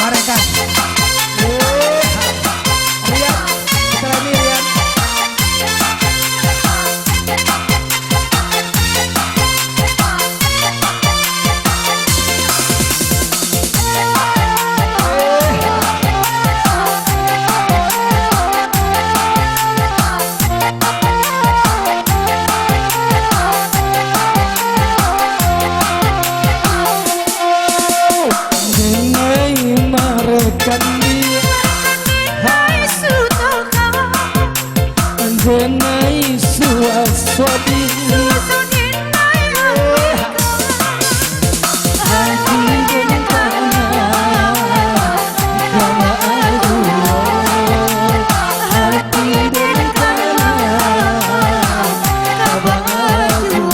Marekan. Rian, kita lagi Rian. Denai suaswadi hati dan tanah kama adu hati dan tanah kama adu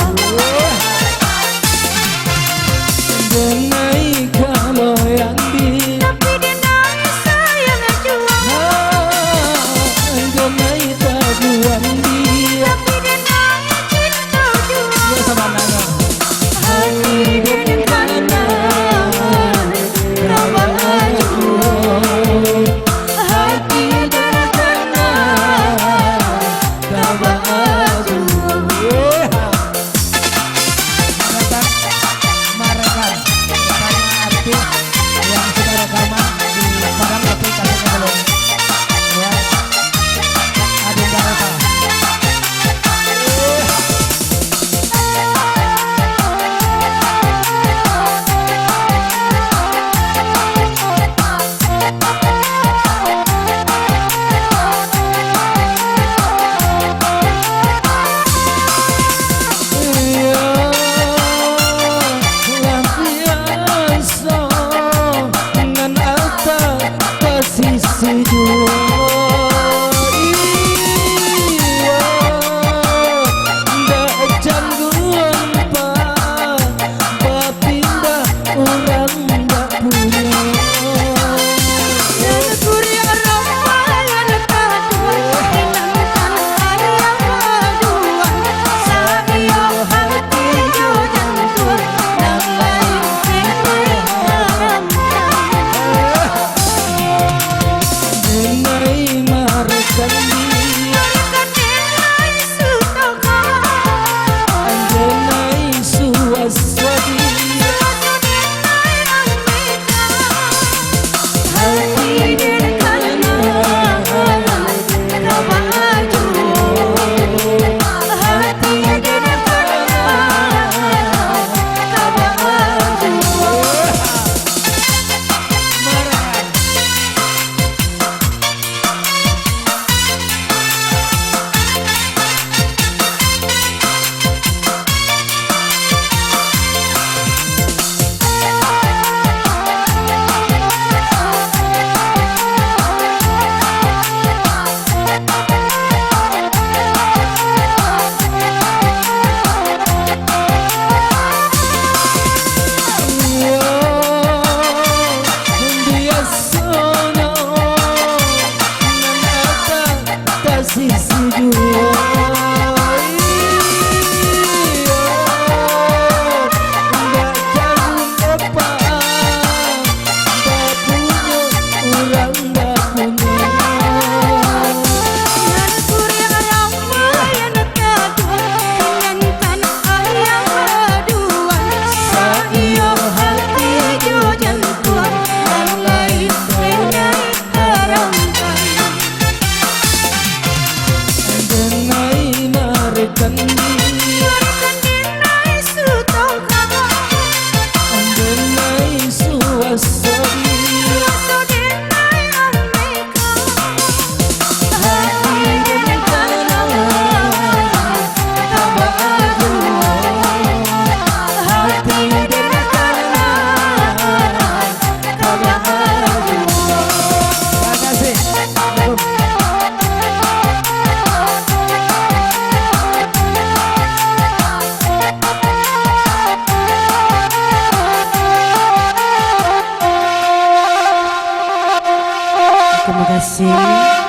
denai kalau yang di tapi denai sayang jual denai tabuan dia tapi denai cinta jual ya sama nanya hati dan tanah kama adu hati dan tanah kama adu Marekan sama artis yang sudah rekaman di Padang tapi katanya belum ya. Adinda Reva. Terima kasih.